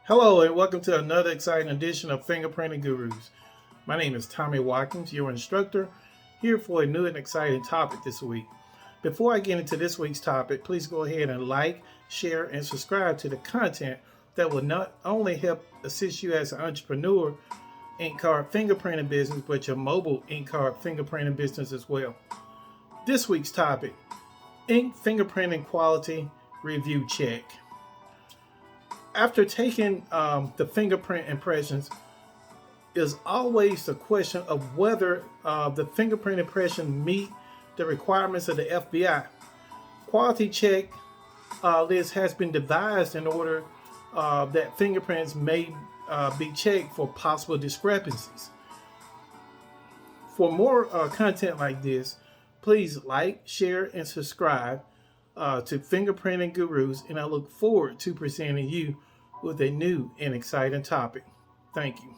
Hello, and welcome to another exciting edition of Fingerprinting Gurus. My name is Tommy Watkins, your instructor, here for a new and exciting topic this week. Before I get into this week's topic, please go ahead and like, share, and subscribe to the content that will not only help assist you as an entrepreneur ink card fingerprinting business, but your mobile ink card fingerprinting business as well. This week's topic, ink fingerprinting quality review check. After taking the fingerprint impressions, is always the question of whether the fingerprint impression meet the requirements of the FBI. Quality check list has been devised in order that fingerprints may be checked for possible discrepancies. For more content like this, please like, share, and subscribe to Fingerprinting Gurus, and I look forward to presenting you with a new and exciting topic. Thank you.